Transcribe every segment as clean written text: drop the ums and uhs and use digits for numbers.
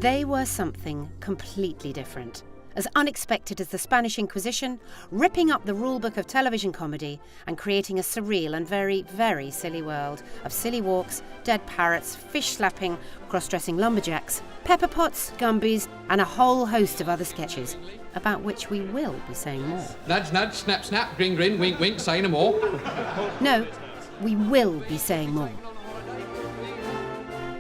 They were something completely different, as unexpected as the Spanish Inquisition, ripping up the rulebook of television comedy and creating a surreal and very, very silly world of silly walks, dead parrots, fish-slapping, cross-dressing lumberjacks, pepper pots, Gumbies, and a whole host of other sketches, about which we will be saying more. Nudge, nudge, snap, snap, grin, grin, wink, wink, say no more. No, we will be saying more.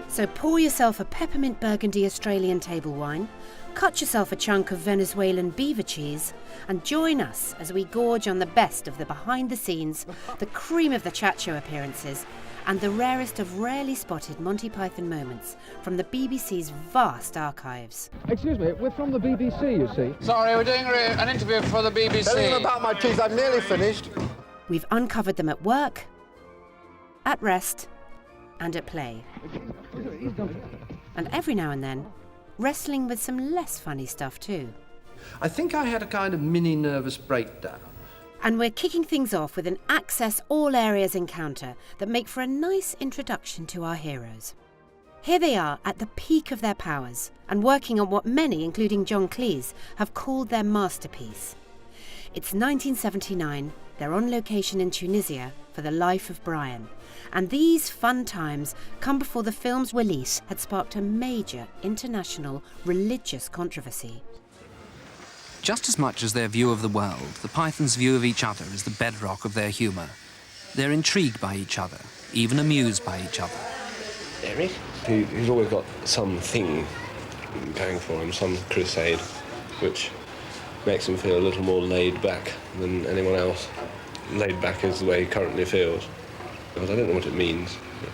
So pour yourself a peppermint burgundy Australian table wine, cut yourself a chunk of Venezuelan beaver cheese, and join us as we gorge on the best of the behind-the-scenes, the cream of the chat show appearances, and the rarest of rarely spotted Monty Python moments from the BBC's vast archives. Excuse me, we're from the BBC, you see. Sorry, we're doing an interview for the BBC. Tell him about my teeth, I'm nearly finished. We've uncovered them at work, at rest, and at play. And every now and then, wrestling with some less funny stuff too. I think I had a kind of mini nervous breakdown. And we're kicking things off with an access all areas encounter that make for a nice introduction to our heroes. Here they are at the peak of their powers and working on what many, including John Cleese, have called their masterpiece. It's 1979, they're on location in Tunisia for The Life of Brian. And these fun times come before the film's release had sparked a major international religious controversy. Just as much as their view of the world, the Pythons' view of each other is the bedrock of their humour. They're intrigued by each other, even amused by each other. Eric? He's always got something going for him, some crusade, which makes him feel a little more laid back than anyone else. Laid back is the way he currently feels. Because I don't know what it means, but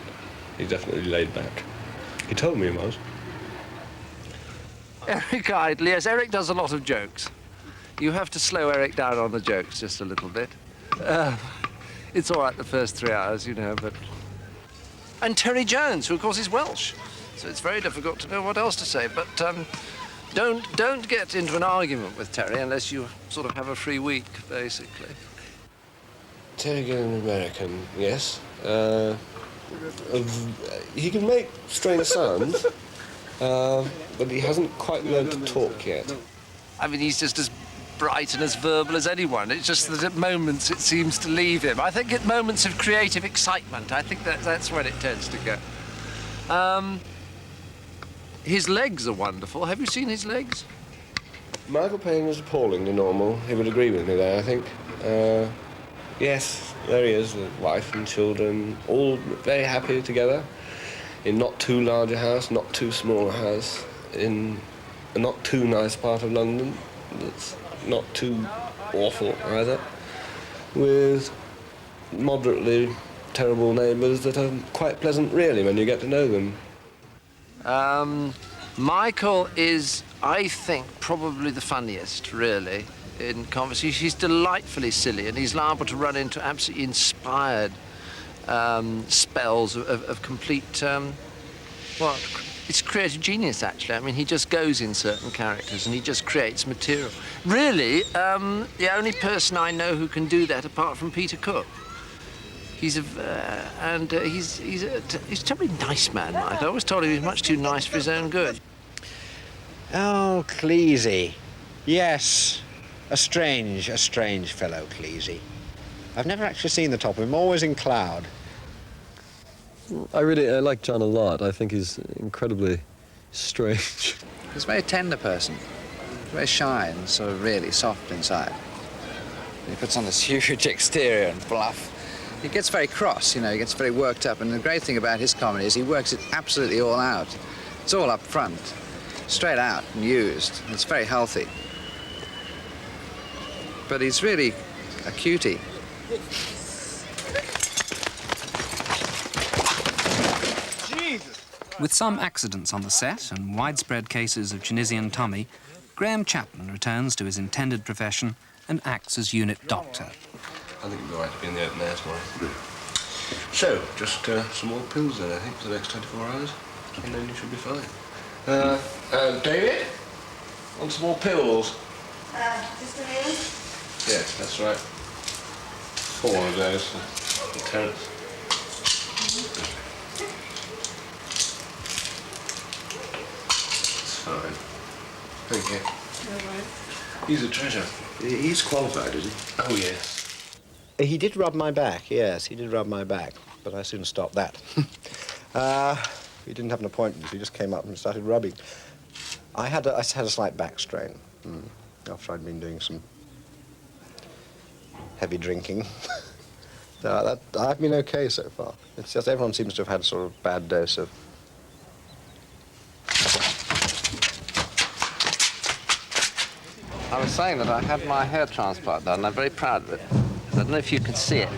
he's definitely laid back. He told me he was. Eric Idle, yes, Eric does a lot of jokes. You have to slow Eric down on the jokes just a little bit. It's all right the first 3 hours, you know, but... And Terry Jones, who of course is Welsh, so it's very difficult to know what else to say, but don't get into an argument with Terry unless you sort of have a free week, basically. Terry Gilliam, American, yes. He can make strange sounds, but he hasn't quite learned to talk yet. I mean, he's just as bright and as verbal as anyone. It's just that at moments it seems to leave him. I think at moments of creative excitement, I think that's when it tends to go. His legs are wonderful. Have you seen his legs? Michael Palin is appallingly normal. He would agree with me there, I think. Yes, there he is, with wife and children, all very happy together, in not too large a house, not too small a house, in a not too nice part of London, that's not too awful either, with moderately terrible neighbours that are quite pleasant, really, when you get to know them. Michael is, I think, probably the funniest, really, in conversation. He's delightfully silly, and he's liable to run into absolutely inspired spells of complete, it's creative genius, actually. I mean, he just goes in certain characters, and he just creates material. Really, the only person I know who can do that, apart from Peter Cook. He's a terribly nice man, Mike. I always told him he was much too nice for his own good. Oh, Cleese. Yes. A strange fellow, Cleese. I've never actually seen the top of him, always in cloud. I like John a lot. I think he's incredibly strange. He's a very tender person, very shy and sort of really soft inside. He puts on this huge exterior and bluff. He gets very cross, you know, he gets very worked up, and the great thing about his comedy is he works it absolutely all out. It's all up front, straight out and used. It's very healthy. But he's really a cutie. With some accidents on the set and widespread cases of Tunisian tummy, Graham Chapman returns to his intended profession and acts as unit doctor. I think we're all right to be in the open air tomorrow. So, just some more pills then, I think, for the next 24 hours, and then you should be fine. David? Want some more pills? Just a minute. Yes, that's right. 4 of those for Terence. It's Thank you. No worries. He's a treasure. He's qualified, is he? Oh, yes. He did rub my back, yes, he did rub my back, but I soon stopped that. He didn't have an appointment, he just came up and started rubbing. I had a slight back strain after I'd been doing some heavy drinking. I've been okay so far. It's just everyone seems to have had a sort of bad dose of... I was saying that I had my hair transplant done, and I'm very proud of it. I don't know if you can see it.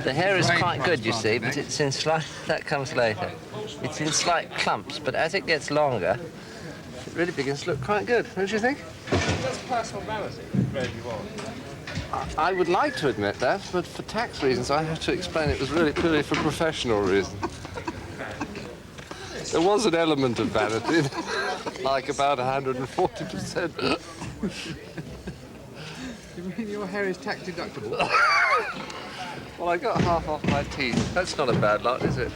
The hair is quite good, you see, but it's in slight... That comes later. It's in slight clumps, but as it gets longer, it really begins to look quite good, don't you think? That's personal vanity, I would like to admit that, but for tax reasons, I have to explain it was really purely for professional reasons. There was an element of vanity, like about 140%. You mean your hair is tax deductible? Well, I got half off my teeth. That's not a bad lot, is it?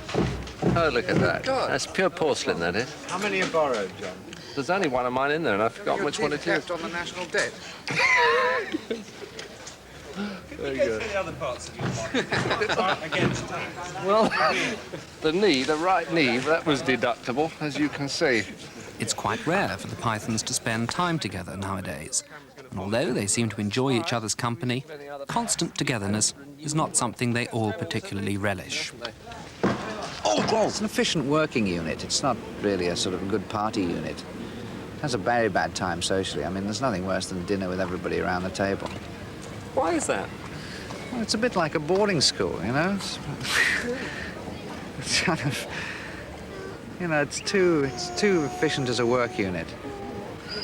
Oh, look at that. That's pure porcelain, that is. How many are borrowed, John? There's only one of mine in there, and I've forgotten which one it is. kept on the national debt. Very good. The other parts of your body against tax. Well, the right knee, that was deductible, as you can see. It's quite rare for the pythons to spend time together nowadays. And although they seem to enjoy each other's company, constant togetherness is not something they all particularly relish. It's an efficient working unit. It's not really a sort of good party unit. It has a very bad time socially. I mean, there's nothing worse than dinner with everybody around the table. Why is that? Well, it's a bit like a boarding school, you know? It's kind of... You know, it's too efficient as a work unit.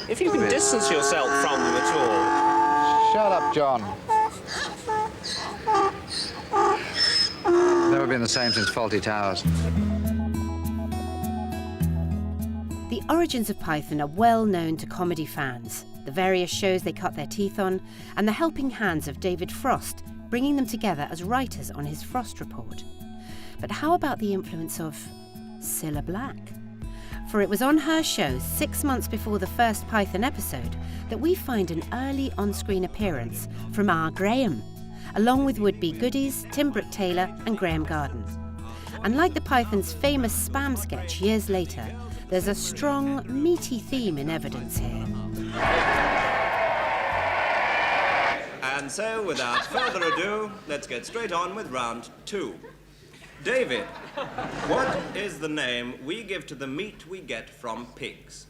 If you can distance yourself from them at all... Shut up, John. Never been the same since Fawlty Towers. The origins of Python are well known to comedy fans, the various shows they cut their teeth on, and the helping hands of David Frost, bringing them together as writers on his Frost Report. But how about the influence of Cilla Black? For it was on her show 6 months before the first Python episode that we find an early on-screen appearance from R. Graham, along with would-be goodies Tim Brooke-Taylor and Graham Garden. And like the Pythons' famous spam sketch years later, there's a strong, meaty theme in evidence here. And so, without further ado, let's get straight on with round 2. David, what is the name we give to the meat we get from pigs?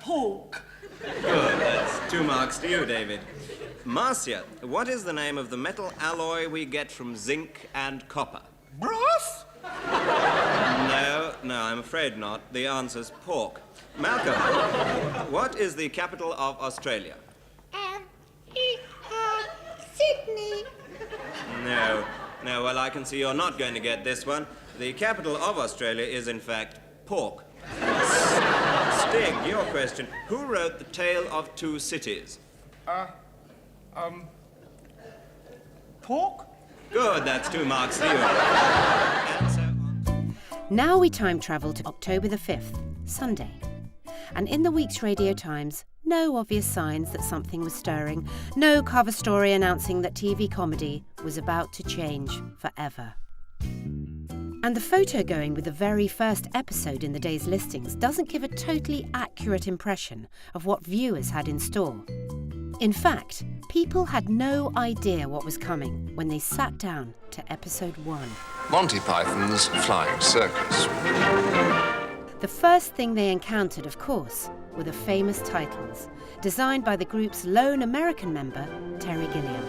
Pork. Good, that's 2 marks to you, David. Marcia, what is the name of the metal alloy we get from zinc and copper? Brass? No, I'm afraid not. The answer's pork. Malcolm, what is the capital of Australia? Sydney. No, well, I can see you're not going to get this one. The capital of Australia is, in fact, pork. Stig, your question. Who wrote The Tale of Two Cities? Pork? Good, that's 2 marks to you. And so on. Now we time travel to October the 5th, Sunday. And in the week's Radio Times, no obvious signs that something was stirring, no cover story announcing that TV comedy was about to change forever. And the photo going with the very first episode in the day's listings doesn't give a totally accurate impression of what viewers had in store. In fact, people had no idea what was coming when they sat down to episode 1. Monty Python's Flying Circus. The first thing they encountered, of course, were the famous titles, designed by the group's lone American member, Terry Gilliam.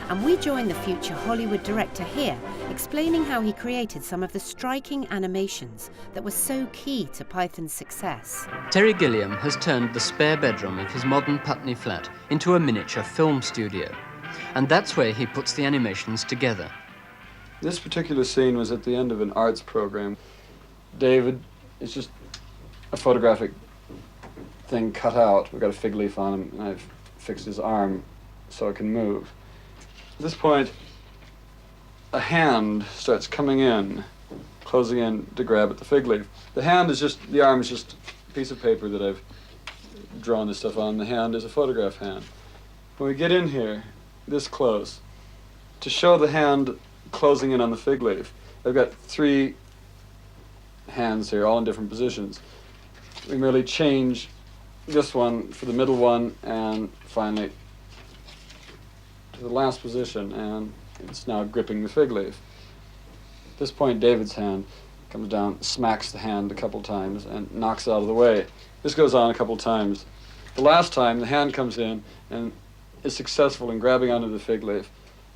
And we join the future Hollywood director here, explaining how he created some of the striking animations that were so key to Python's success. Terry Gilliam has turned the spare bedroom of his modern Putney flat into a miniature film studio. And that's where he puts the animations together. This particular scene was at the end of an arts program. David is just a photographic thing cut out. We've got a fig leaf on him, and I've fixed his arm so it can move. At this point, a hand starts coming in, closing in to grab at the fig leaf. The arm is just a piece of paper that I've drawn this stuff on. The hand is a photograph hand. When we get in here, this close, to show the hand closing in on the fig leaf, I've got 3 hands here, all in different positions. We merely change this one for the middle one, and finally to the last position, and it's now gripping the fig leaf. At this point, David's hand comes down, smacks the hand a couple times, and knocks it out of the way. This goes on a couple times. The last time, the hand comes in and is successful in grabbing onto the fig leaf,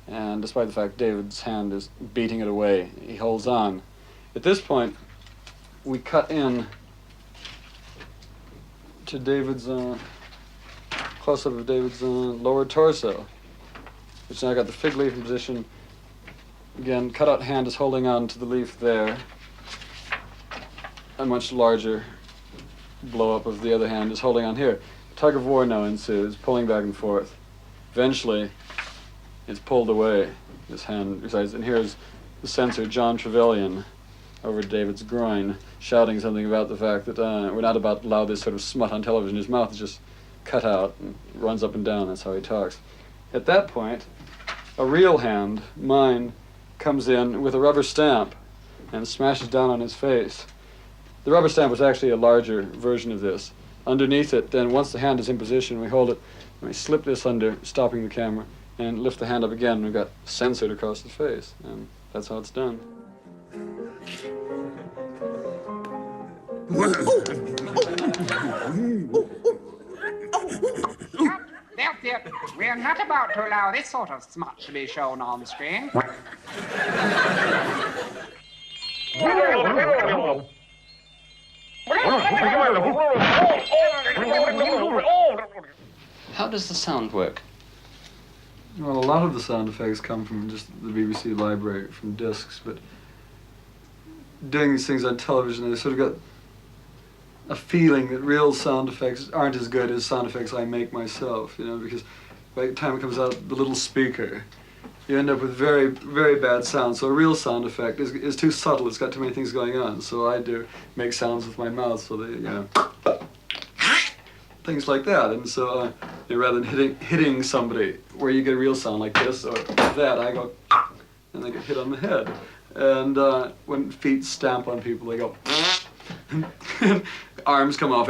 and despite the fact David's hand is beating it away, he holds on. At this point, we cut in to David's close-up of David's lower torso, which now got the fig leaf in position. Again, cut-out hand is holding on to the leaf there. A much larger blow-up of the other hand is holding on here. Tug of war now ensues, pulling back and forth. Eventually, it's pulled away. This hand resides, and here's the censor, John Trevelyan, over David's groin, shouting something about the fact that we're not about to allow this sort of smut on television. His mouth is just cut out and runs up and down. That's how he talks. At that point, a real hand, mine, comes in with a rubber stamp and smashes down on his face. The rubber stamp was actually a larger version of this. Underneath it, then once the hand is in position, we hold it and we slip this under, stopping the camera, and lift the hand up again, and we've got censored across the face. And that's how it's done. That's it. We're not about to allow this sort of smut to be shown on the screen. How does the sound work? Well, a lot of the sound effects come from just the BBC library, from discs, but doing these things on television, they sort of got a feeling that real sound effects aren't as good as sound effects I make myself, you know, because by the time it comes out the little speaker, you end up with very, very bad sound. So a real sound effect is too subtle, it's got too many things going on. So I do make sounds with my mouth, so they, you know, things like that. And so rather than hitting somebody where you get a real sound like this or that, I go, and they get hit on the head. And when feet stamp on people, they go, and arms come off,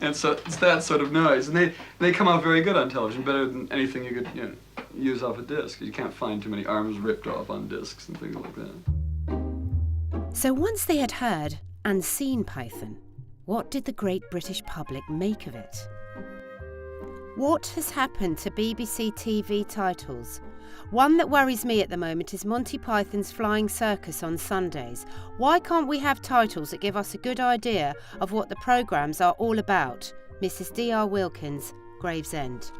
and so it's that sort of noise. And they come out very good on television, better than anything you could, you know, use off a disc. You can't find too many arms ripped off on discs and things like that. So once they had heard and seen Python, what did the great British public make of it? What has happened to BBC TV titles? One that worries me at the moment is Monty Python's Flying Circus on Sundays. Why can't we have titles that give us a good idea of what the programmes are all about? Mrs. D.R. Wilkins, Gravesend.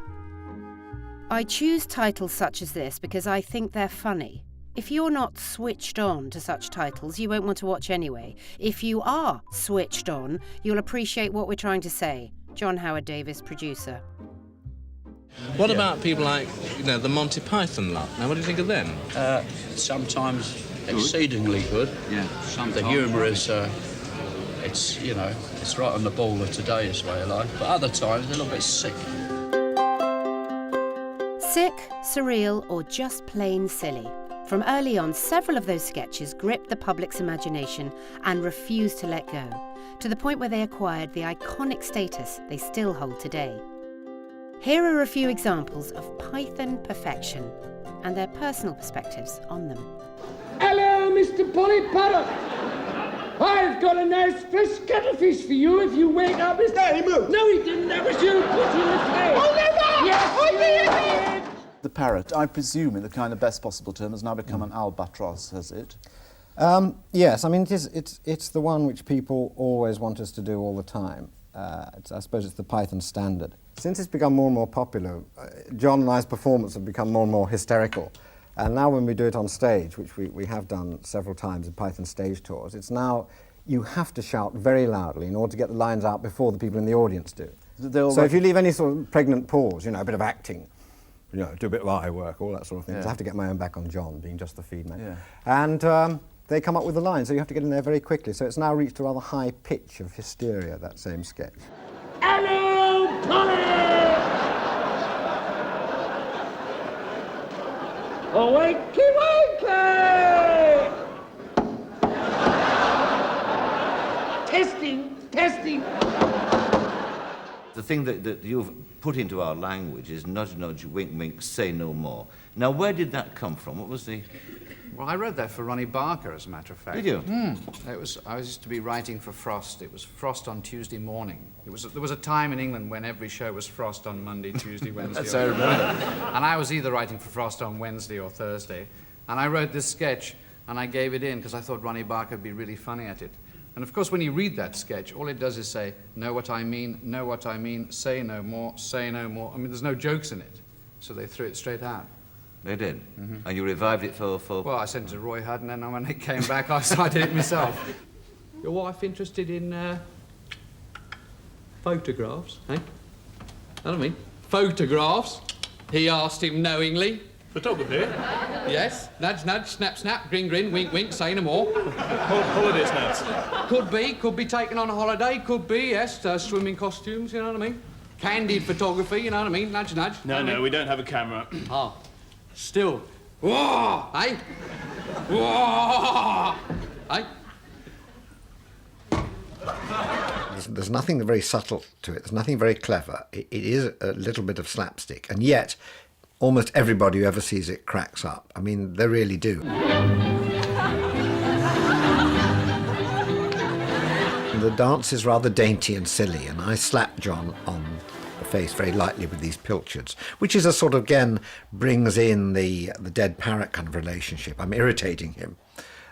I choose titles such as this because I think they're funny. If you're not switched on to such titles, you won't want to watch anyway. If you are switched on, you'll appreciate what we're trying to say. John Howard Davis, producer. What about people like, you know, the Monty Python lot? Now, what do you think of them? Sometimes exceedingly good. Yeah. The humour is, it's, you know, it's right on the ball of today's way of life. But other times, a little bit sick. Sick, surreal, or just plain silly. From early on, several of those sketches gripped the public's imagination and refused to let go, to the point where they acquired the iconic status they still hold today. Here are a few examples of Python perfection and their personal perspectives on them. Hello, Mr. Polly Parrot. I've got a nice fresh cuttlefish for you if you wake up. No, he moved. No, he didn't. That was you. Put in the plate. Oh, never! Yes, you did. The parrot, I presume, in the kind of best possible term, has now become an albatross, has it? Yes, I mean, it's the one which people always want us to do all the time. I suppose it's the Python standard. Since it's become more and more popular, John and I's performance have become more and more hysterical. And now when we do it on stage, which we have done several times in Python stage tours, it's now, you have to shout very loudly in order to get the lines out before the people in the audience do. So if you leave any sort of pregnant pause, you know, a bit of acting, you know, do a bit of eye work, all that sort of thing. Yeah. So I have to get my own back on John, being just the feed man. Yeah. And they come up with the lines, so you have to get in there very quickly. So it's now reached a rather high pitch of hysteria, that same sketch. Hello, Polly! Oh, wakey, wakey! Testing. The thing that you've put into our language is nudge, nudge, wink, wink, say no more. Now, where did that come from? What was the... Well, I wrote that for Ronnie Barker, as a matter of fact. Did you? I used to be writing for Frost. It was Frost on Tuesday morning. There was a time in England when every show was Frost on Monday, Tuesday, Wednesday. That's I remember. And I was either writing for Frost on Wednesday or Thursday. And I wrote this sketch, and I gave it in because I thought Ronnie Barker would be really funny at it. And of course, when you read that sketch, all it does is say, know what I mean, say no more, say no more. I mean, there's no jokes in it. So they threw it straight out. They did? And you revived it for... Well, I sent it to Roy Hudd, and then when it came back, I did it myself. Your wife interested in photographs, eh? I don't mean photographs. He asked him knowingly. Photography? Yes. Nudge, nudge, snap, snap, grin, grin, wink, wink, say no more. Holiday snaps? Could be taken on a holiday, could be, yes. Swimming costumes, you know what I mean? Candid photography, you know what I mean? Nudge, nudge. No, we don't have a camera. Oh. Still. Whoa! Eh? Whoa! Eh? There's nothing very subtle to it. There's nothing very clever. It is a little bit of slapstick, and yet almost everybody who ever sees it cracks up. I mean, they really do. The dance is rather dainty and silly, and I slap John on the face very lightly with these pilchards, which is a sort of, again, brings in the dead parrot kind of relationship. I'm irritating him.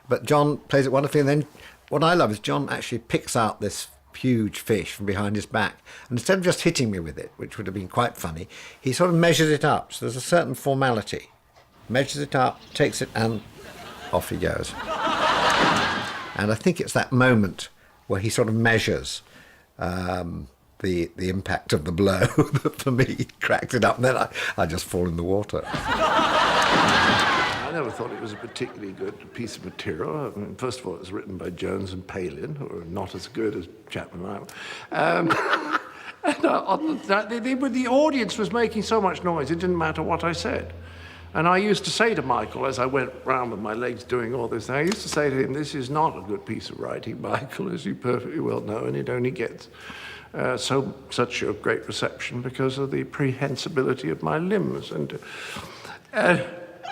But John plays it wonderfully, and then what I love is John actually picks out this huge fish from behind his back, and instead of just hitting me with it, which would have been quite funny, he sort of measures it up. So there's a certain formality. Measures it up, takes it, and off he goes. And I think it's that moment where he sort of measures the impact of the blow that for me cracks it up, and then I just fall in the water. I never thought it was a particularly good piece of material. I mean, first of all, it was written by Jones and Palin, who are not as good as Chapman and I. The audience was making so much noise, it didn't matter what I said. And I used to say to Michael, as I went round with my legs doing all this, I used to say to him, this is not a good piece of writing, Michael, as you perfectly well know, and it only gets such a great reception because of the prehensibility of my limbs. And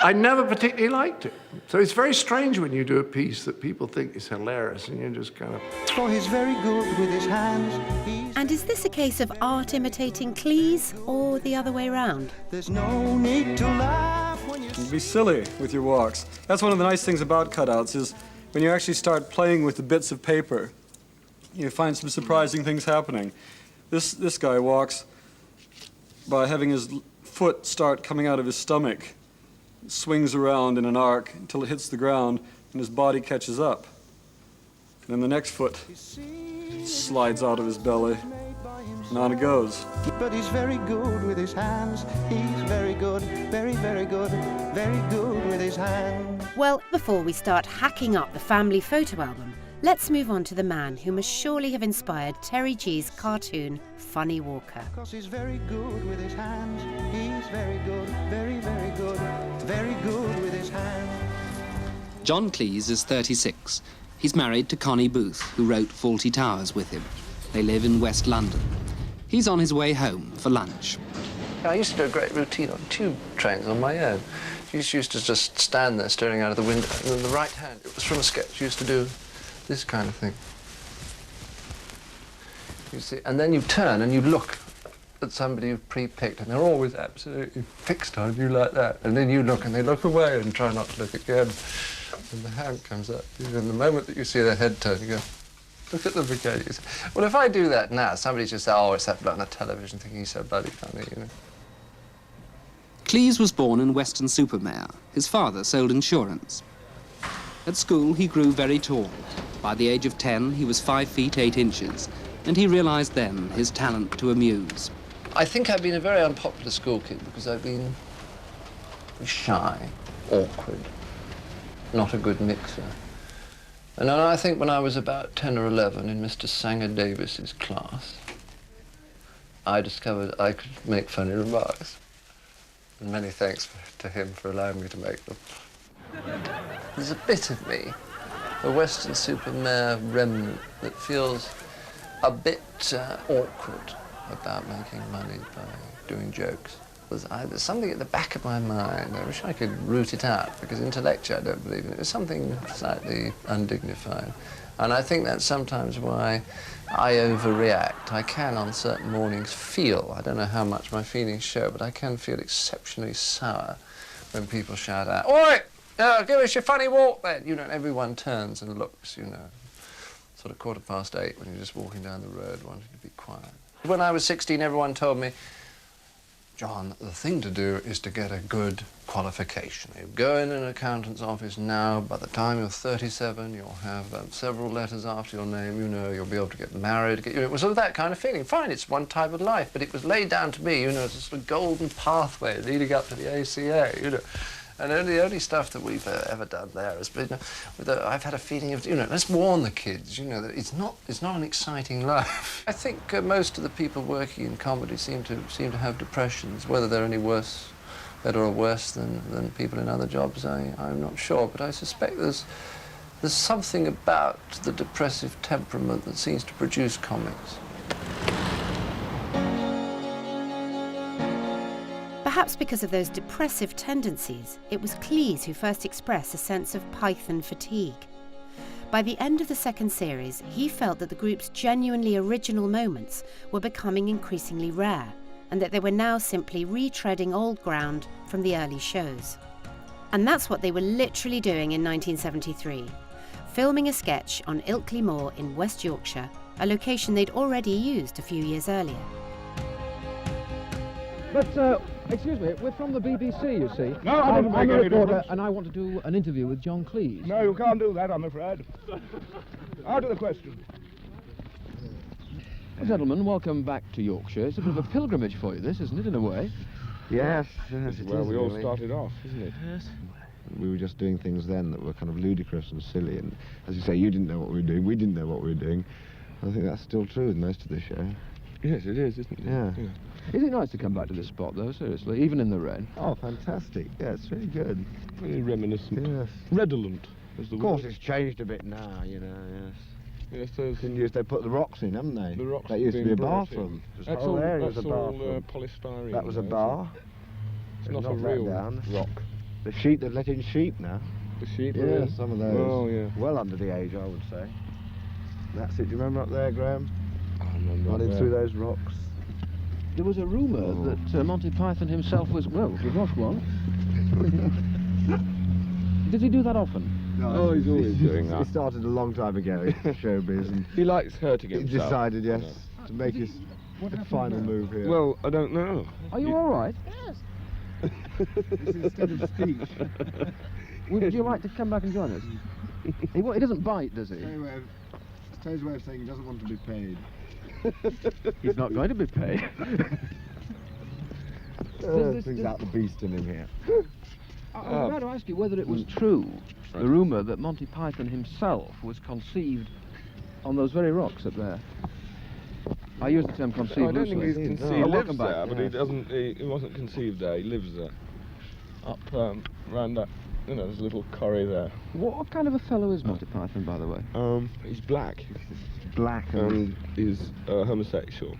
I never particularly liked it. So it's very strange when you do a piece that people think is hilarious and you just kind of... For he's very good with his hands. And is this a case of art imitating Cleese or the other way round? There's no need to laugh when you... Be silly with your walks. That's one of the nice things about cutouts is when you actually start playing with the bits of paper, you find some surprising things happening. This guy walks by having his foot start coming out of his stomach, swings around in an arc until it hits the ground and his body catches up. And then the next foot slides out of his belly and on it goes. But he's very good with his hands. He's very good, very, very good, very good with his hands. Well, before we start hacking up the family photo album, let's move on to the man who must surely have inspired Terry G's cartoon, Funny Walker. Because he's very good with his hands. He's very good, very, very good, very good with his hands. John Cleese is 36. He's married to Connie Booth, who wrote Fawlty Towers with him. They live in West London. He's on his way home for lunch. I used to do a great routine on tube trains on my own. You used to just stand there staring out of the window, and then the right hand, it was from a sketch, you used to do this kind of thing. You see, and then you turn and you look at somebody you've pre-picked, and they're always absolutely fixed on you like that. And then you look and they look away and try not to look again. And the hand comes up. And the moment that you see their head turn, you go, look at them again. You say, well, if I do that now, somebody just say, oh, it's that bloke on the television thinking he's so bloody funny, you know. Cleese was born in Weston-super-Mare. His father sold insurance. At school, he grew very tall. By the age of 10, he was 5 feet 8 inches, and he realized then his talent to amuse. I think I've been a very unpopular school kid because I've been shy, awkward, not a good mixer. And then I think when I was about 10 or 11 in Mr. Sanger Davis's class, I discovered I could make funny remarks. And many thanks to him for allowing me to make them. There's a bit of me, a Weston-super-Mare remnant, that feels a bit awkward about making money by doing jokes. There's something at the back of my mind. I wish I could root it out, because intellectually I don't believe in it. It's something slightly undignified. And I think that's sometimes why I overreact. I can, on certain mornings, feel, I don't know how much my feelings show, but I can feel exceptionally sour when people shout out, "Oi! Give us your funny walk then!" You know, and everyone turns and looks, you know, sort of 8:15 when you're just walking down the road wanting to be quiet. When I was 16, everyone told me, "John, the thing to do is to get a good qualification. You go in an accountant's office now, by the time you're 37, you'll have several letters after your name, you know, you'll be able to get married." It was sort of that kind of feeling. Fine, it's one type of life, but it was laid down to me, you know, as a sort of golden pathway leading up to the ACA, you know. And the only stuff that we've ever done there has been, I've had a feeling of, you know, let's warn the kids, you know, that it's not an exciting life. I think most of the people working in comedy seem to have depressions. Whether they're any worse, better or worse than people in other jobs, I'm not sure. But I suspect there's something about the depressive temperament that seems to produce comics. Perhaps because of those depressive tendencies, it was Cleese who first expressed a sense of Python fatigue. By the end of the second series, he felt that the group's genuinely original moments were becoming increasingly rare, and that they were now simply retreading old ground from the early shows. And that's what they were literally doing in 1973, filming a sketch on Ilkley Moor in West Yorkshire, a location they'd already used a few years earlier. But, excuse me, we're from the BBC, you see. No, I didn't I'm make a any reporter, difference. and I want to do an interview with John Cleese. No, you can't do that, I'm afraid. Out of the question. Well, gentlemen, welcome back to Yorkshire. It's a bit of a pilgrimage for you, this, isn't it, in a way? Yes, yes, it well, is, we all really. started off, isn't it? Yes. We were just doing things then that were kind of ludicrous and silly, and as you say, you didn't know what we were doing, we didn't know what we were doing. I think that's still true with most of the show. Yes, it is, isn't it? Yeah. Is it nice to come back to this spot, though, seriously, even in the rain? Oh, fantastic. Yeah, it's really good. Very reminiscent. Yes. Redolent is the Of course, word. it's changed a bit now, you know, yes. Yes, there's... They put the rocks in, haven't they? The rocks That used to be being a brought in. bathroom. That's whole all, area that's was a all bathroom. polystyrene. That was a though, bar. It's They've not a knocked that real down. rock. The sheep, they've let in sheep now. The sheep? Yeah, really? some of those. Oh, yeah. Well under the age, I would say. That's it. Do you remember up there, Graham? I remember Running up through there. those rocks. There was a rumour that Monty Python himself was, well, he was one. Did he do that often? No, he's always doing that. He started a long time ago in showbiz, and He likes hurting he himself. decided, yes, you know. to make his final move here. Well, I don't know. Are you all right? This is instead of speech. Would you like to come back and join us? He doesn't bite, does he? Terry's way of saying he doesn't want to be paid. He's not going to be paid. Brings out the beast in him here. I was about to ask you whether it was true, the rumour that Monty Python himself was conceived on those very rocks up there. I use the term conceived I don't think he's loosely. conceived. He welcome lives back. there, but he doesn't. He wasn't conceived there. He lives there. Up round that. You know, there's a little quarry there. What kind of a fellow is Monty Python, by the way? He's black. Black and he's homosexual.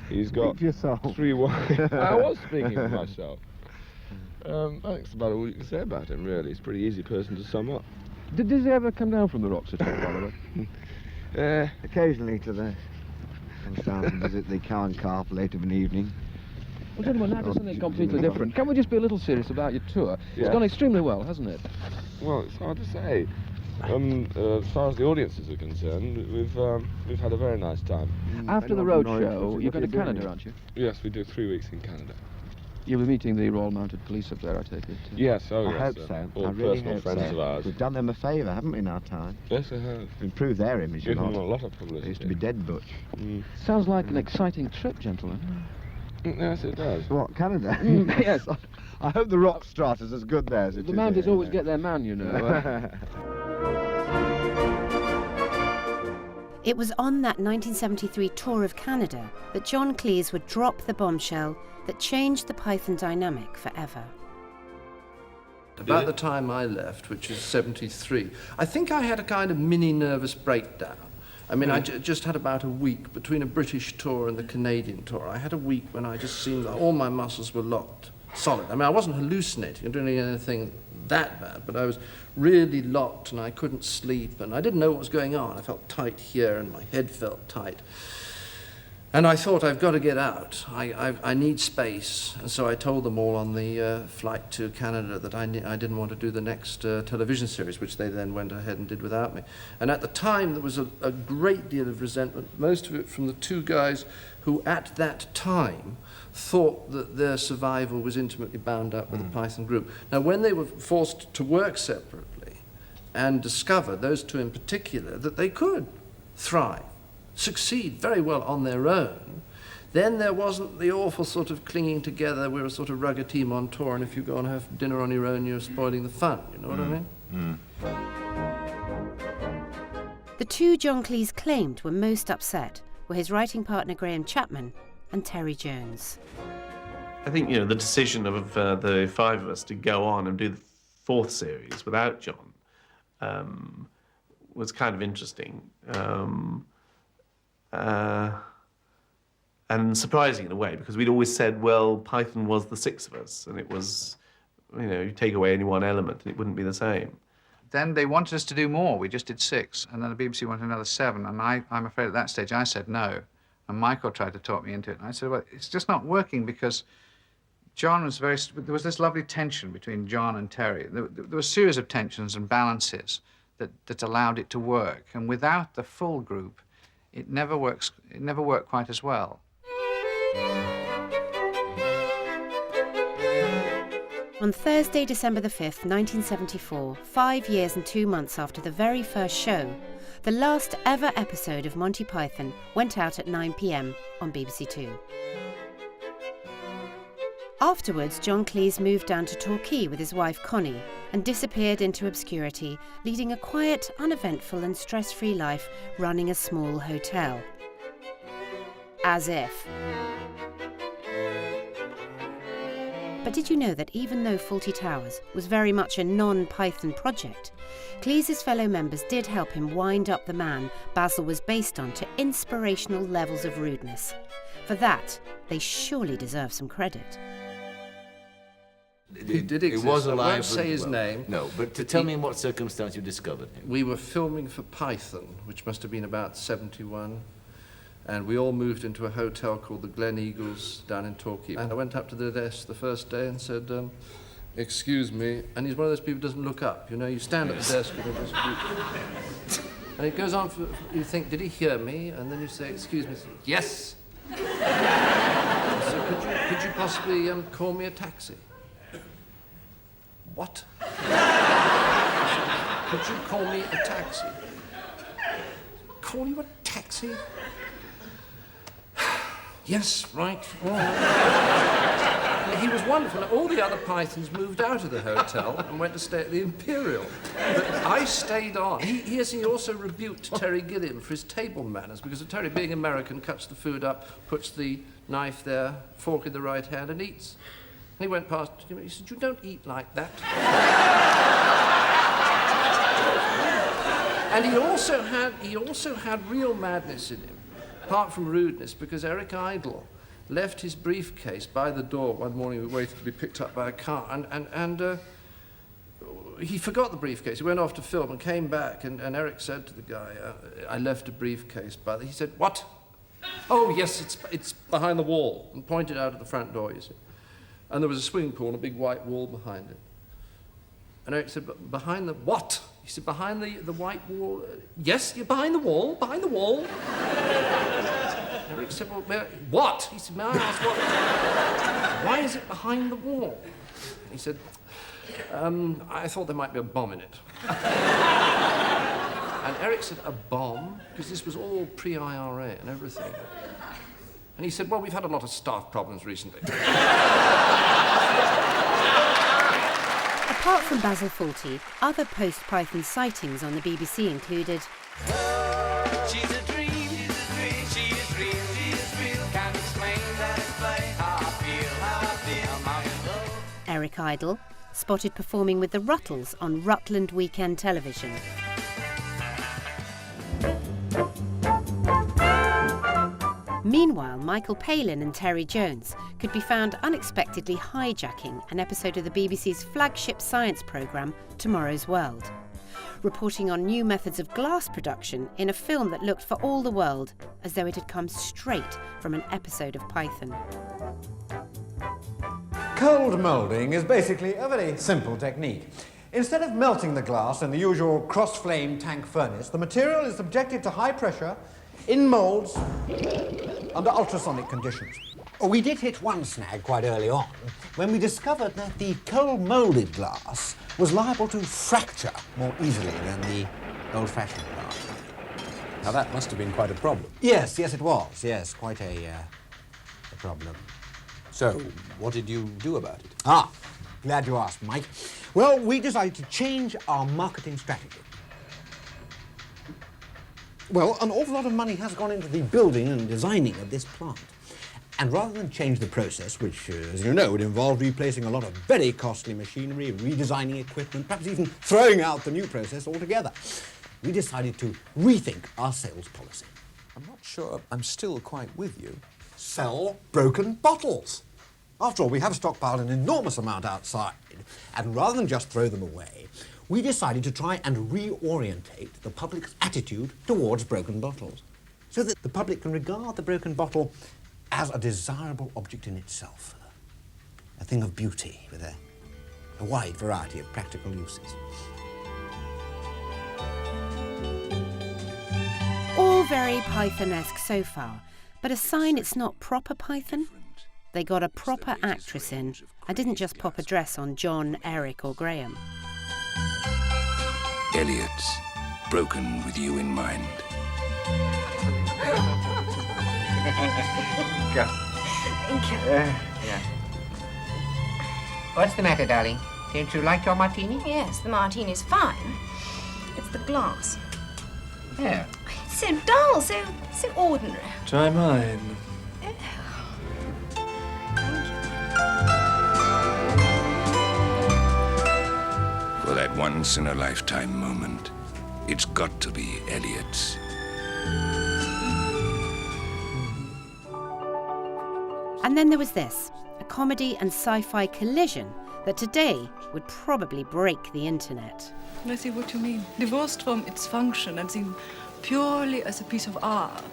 He's got Speak for yourself. 3 wives. I was speaking for myself. I think that's about all you can say about him, really. He's a pretty easy person to sum up. Did he ever come down from the rocks at all, by the way? Occasionally to the... comes down and visit the cow and calf late of an evening. Well, gentlemen, now to something completely different. Can we just be a little serious about your tour? Yeah. It's gone extremely well, hasn't it? Well, it's hard to say. As far as the audiences are concerned, we've had a very nice time. After the road show, you're going to Canada, aren't you? Yes, we do 3 weeks in Canada. You'll be meeting the Royal Mounted Police up there, I take it. Yes, oh I yes. hope so. All I really personal hope friends so. of ours. We've done them a favour, haven't we, in our time? Yes, we have. We've improved their image a Given lot. them a lot of publicity. They used to be dead butch. Sounds like an exciting trip, gentlemen. Yes, it does. What, Canada? Yes. I hope the rock strata's as good there as it is The Mounties here, always you get their man, you know. It was on that 1973 tour of Canada that John Cleese would drop the bombshell that changed the Python dynamic forever. About the time I left, which is 73, I think I had a kind of mini nervous breakdown. I mean, I just had about a week between a British tour and the Canadian tour. I had a week when I just seemed like all my muscles were locked solid. I mean, I wasn't hallucinating or doing anything that bad, but I was really locked and I couldn't sleep and I didn't know what was going on. I felt tight here and my head felt tight. And I thought, I've got to get out. I need space. And so I told them all on the flight to Canada that I didn't want to do the next television series, which they then went ahead and did without me. And at the time, there was a great deal of resentment, most of it from the two guys who at that time thought that their survival was intimately bound up with the Python group. Now, when they were forced to work separately and discovered, those two in particular, that they could thrive, succeed very well on their own, then there wasn't the awful sort of clinging together. We're a sort of rugged team on tour, and if you go and have dinner on your own, you're spoiling the fun. You know what I mean? The two John Cleese claimed were most upset were his writing partner Graham Chapman and Terry Jones. I think, you know, the decision of the five of us to go on and do the fourth series without John was kind of interesting. And surprising in a way, because we'd always said, well, Python was the six of us, and it was, you know, you take away any one element and it wouldn't be the same. Then they wanted us to do more. We just did 6, and then the BBC wanted another 7, and I'm afraid at that stage I said no. And Michael tried to talk me into it, and I said, well, it's just not working because John was there was this lovely tension between John and Terry. There was a series of tensions and balances that allowed it to work, and without the full group, it never worked quite as well. On Thursday, December the 5th, 1974, 5 years and 2 months after the very first show, the last ever episode of Monty Python went out at 9 p.m. on BBC Two. Afterwards, John Cleese moved down to Torquay with his wife Connie and disappeared into obscurity, leading a quiet, uneventful and stress-free life running a small hotel. As if. But did you know that even though Fawlty Towers was very much a non-Python project, Cleese's fellow members did help him wind up the man Basil was based on to inspirational levels of rudeness. For that, they surely deserve some credit. He did exist. It was alive. I won't say his name. No, but tell me in what circumstance you discovered him. We were filming for Python, which must have been about 71. And we all moved into a hotel called the Glen Eagles down in Torquay. And I went up to the desk the first day and said, excuse me. And he's one of those people who doesn't look up. You know, you stand at the desk and it goes on for, you think, did he hear me? And then you say, excuse me. Yes. So could you possibly call me a taxi? What? Could you call me a taxi? Call you a taxi? Yes, right. All right. He was wonderful. All the other Pythons moved out of the hotel and went to stay at the Imperial. But I stayed on. He also rebuked Terry Gilliam for his table manners, because Terry, being American, cuts the food up, puts the knife there, fork in the right hand, and eats. And he went past him. He said, "You don't eat like that." And he also had real madness in him, apart from rudeness, because Eric Idle left his briefcase by the door one morning. We waited to be picked up by a car, and he forgot the briefcase. He went off to film and came back, and Eric said to the guy, "I left a briefcase by the..." He said, "What?" "Oh, yes, it's behind the wall," and pointed out at the front door, you see. And there was a swimming pool and a big white wall behind it. And Eric said, "But behind the what?" He said, "Behind the white wall." "Yes, you're behind the wall, behind the wall." Eric said, "Well, what?" He said, "May I ask what? Why is it behind the wall?" He said, "I thought there might be a bomb in it." And Eric said, "A bomb?" Because this was all pre-IRA and everything. And he said, "Well, we've had a lot of staff problems recently." Apart from Basil Fawlty, other post-Python sightings on the BBC included She's a dream, she is real, can't explain how I feel, I'm in love. Eric Idle, spotted performing with the Ruttles on Rutland Weekend Television. Meanwhile, Michael Palin and Terry Jones could be found unexpectedly hijacking an episode of the BBC's flagship science programme, Tomorrow's World, reporting on new methods of glass production in a film that looked for all the world as though it had come straight from an episode of Python. Cold moulding is basically a very simple technique. Instead of melting the glass in the usual cross-flame tank furnace, the material is subjected to high pressure in moulds under ultrasonic conditions. We did hit one snag quite early on when we discovered that the cold-moulded glass was liable to fracture more easily than the old-fashioned glass. Now that must have been quite a problem. Yes, it was. Yes, quite a problem. So, what did you do about it? Ah, glad you asked, Mike. Well, we decided to change our marketing strategy. Well, an awful lot of money has gone into the building and designing of this plant. And rather than change the process, which, as you know, would involve replacing a lot of very costly machinery, redesigning equipment, perhaps even throwing out the new process altogether, we decided to rethink our sales policy. I'm not sure I'm still quite with you. Sell broken bottles. After all, we have stockpiled an enormous amount outside, and rather than just throw them away, we decided to try and reorientate the public's attitude towards broken bottles, so that the public can regard the broken bottle as a desirable object in itself, a thing of beauty with a wide variety of practical uses. All very Python-esque so far, but a sign it's not proper Python? They got a proper actress in and didn't just pop a dress on John, Eric or Graham. Elliot's, broken with you in mind. Go. Thank you. Yeah. What's the matter, darling? Don't you like your martini? Yes, the martini's fine. It's the glass. Yeah. It's so dull, so ordinary. Try mine. For that once-in-a-lifetime moment, it's got to be Elliot's. And then there was this, a comedy and sci-fi collision that today would probably break the internet. I see what you mean. Divorced from its function and seen purely as a piece of art,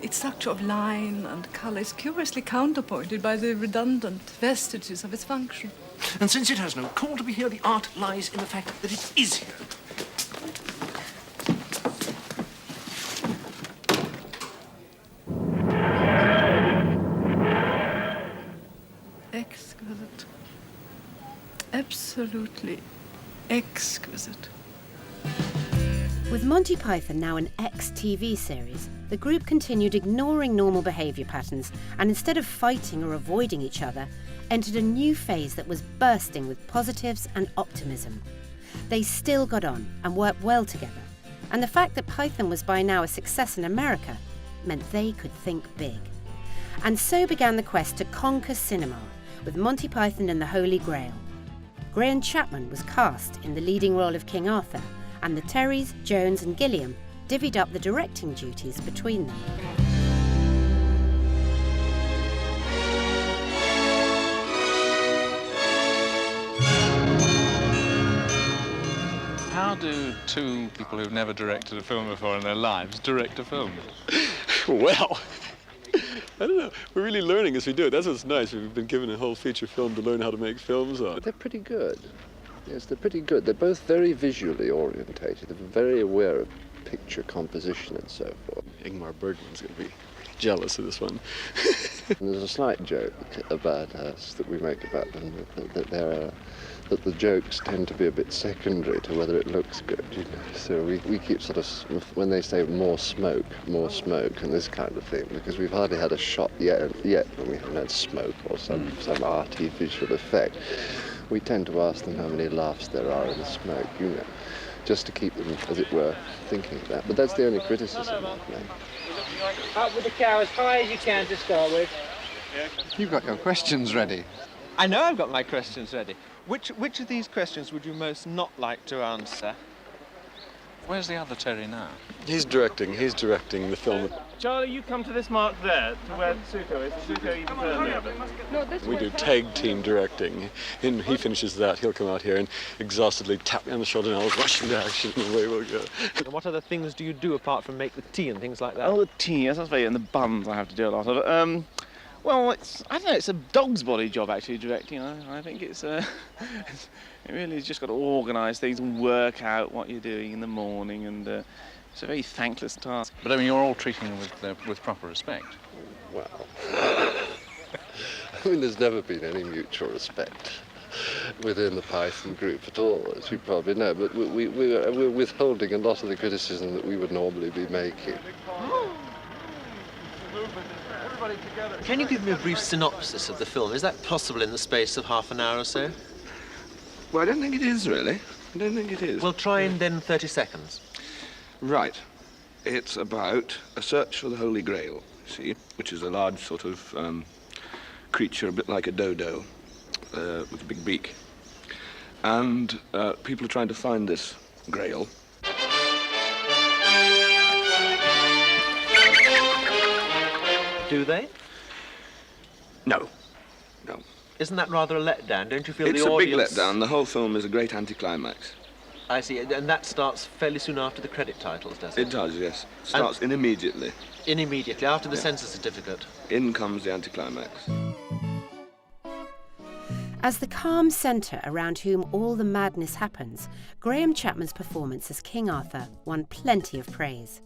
its structure of line and colour is curiously counterpointed by the redundant vestiges of its function. And since it has no call to be here, the art lies in the fact that it is here. Exquisite. Absolutely exquisite. With Monty Python now an ex-TV series, the group continued ignoring normal behaviour patterns and instead of fighting or avoiding each other, entered a new phase that was bursting with positives and optimism. They still got on and worked well together, and the fact that Python was by now a success in America meant they could think big. And so began the quest to conquer cinema, with Monty Python and the Holy Grail. Graham Chapman was cast in the leading role of King Arthur, and the Terrys, Jones and Gilliam divvied up the directing duties between them. How do two people who've never directed a film before in their lives direct a film? Well, I don't know. We're really learning as we do it. That's what's nice. We've been given a whole feature film to learn how to make films on. They're pretty good. Yes, they're pretty good. They're both very visually orientated. They're very aware of picture composition and so forth. Ingmar Bergman's going to be jealous of this one. And there's a slight joke about us that we make about them, that the jokes tend to be a bit secondary to whether it looks good, you know. So we keep sort of, when they say more smoke, and this kind of thing, because we've hardly had a shot yet when we haven't had smoke or some arty visual effect. We tend to ask them how many laughs there are in the smoke, you know. just to keep them, as it were, thinking of that. But that's the only criticism I've made. Up with the cow as high as you can to start with. You've got your questions ready. I know I've got my questions ready. Which of these questions would you most not like to answer? Where's the other Terry now? He's directing the film. Charlie, you come to this mark there, to where Suko is. Suko even further. No, this We do tag team directing. And he finishes that, he'll come out here and exhaustedly tap me on the shoulder and I'll rush into action and away we'll go. And what other things do you do apart from make the tea and things like that? Oh, the tea, yes, that's very, and the buns I have to do a lot of. Well, I don't know, it's a dog's body job actually, directing. I think it really has just got to organise things and work out what you're doing in the morning, and it's a very thankless task. But I mean, you're all treating them with proper respect. Well, I mean, there's never been any mutual respect within the Python group at all, as you probably know, but we're withholding a lot of the criticism that we would normally be making. Can you give me a brief synopsis of the film? Is that possible in the space of half an hour or so? Well, I don't think it is, really. I don't think it is. Well, try in then 30 seconds. Right. It's about a search for the Holy Grail, you see, which is a large sort of creature, a bit like a dodo, with a big beak. And people are trying to find this Grail. Do they? No. No. Isn't that rather a letdown? Don't you feel It's the a big audience... letdown. The whole film is a great anticlimax. I see, and that starts fairly soon after the credit titles, does it? It does, yes. Starts in immediately. In immediately, after the Yeah. census certificate. In comes the anticlimax. As the calm centre around whom all the madness happens, Graham Chapman's performance as King Arthur won plenty of praise.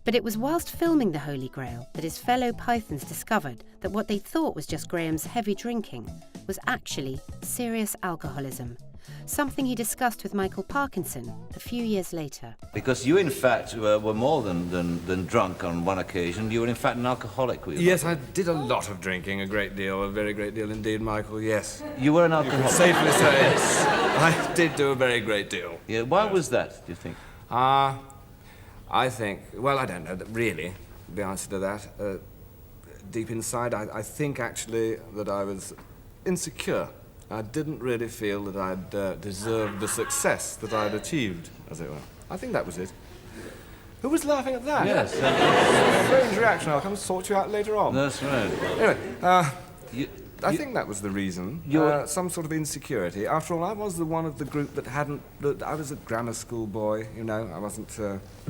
But it was whilst filming The Holy Grail that his fellow Pythons discovered that what they thought was just Graham's heavy drinking was actually serious alcoholism, something he discussed with Michael Parkinson a few years later. Because you, in fact, were more than drunk on one occasion. You were, in fact, an alcoholic, were you? Yes, I did a lot of drinking, a great deal, a very great deal indeed, Michael, yes. You were an You can alcoholic? safely say yes. I did do a very great deal. Yeah, why was that, do you think? I think, well, I don't know, really, the answer to that. Deep inside, I think, actually, that I was insecure. I didn't really feel that I'd deserved the success that I'd achieved, as it were. I think that was it. Who was laughing at that? Yes. Strange reaction. I'll come and sort you out later on. That's right. Anyway, I think that was the reason. Some sort of insecurity. After all, I was the one of the group that hadn't... I was a grammar school boy, you know. I wasn't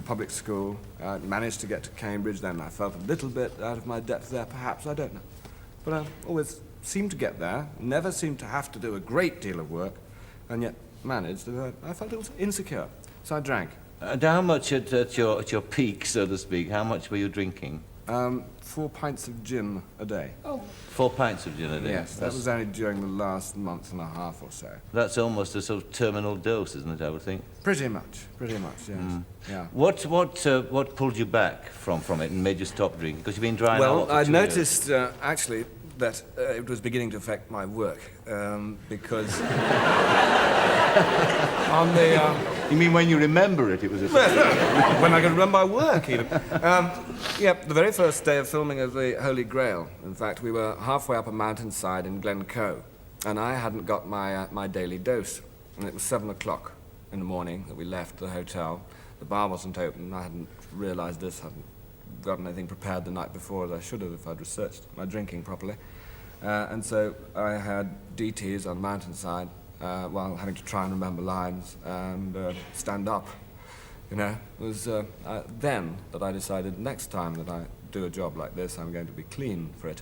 public school. I managed to get to Cambridge, then I felt a little bit out of my depth there, perhaps. I don't know. But I always seemed to get there, never seemed to have to do a great deal of work, and yet managed. I felt it was insecure, so I drank. And how much at your peak, so to speak, how much were you drinking? 4 pints of gin a day. Oh. 4 pints of gin a day? Yes, that was only during the last month and a half or so. That's almost a sort of terminal dose, isn't it, I would think? Pretty much, yes. Yeah. What pulled you back from it and made you stop drinking? Because you've been drying out Well, for I 2 noticed, actually, that it was beginning to affect my work, because on the... You mean when you remember it, it was when I could run my work, even. The very first day of filming of The Holy Grail, in fact, we were halfway up a mountainside in Glencoe, and I hadn't got my daily dose. And it was 7 o'clock in the morning that we left the hotel. The bar wasn't open. I hadn't realised this, hadn't gotten anything prepared the night before, as I should have if I'd researched my drinking properly. And so I had DTs on the mountainside, while having to try and remember lines and stand up. You know, it was then that I decided next time that I do a job like this, I'm going to be clean for it.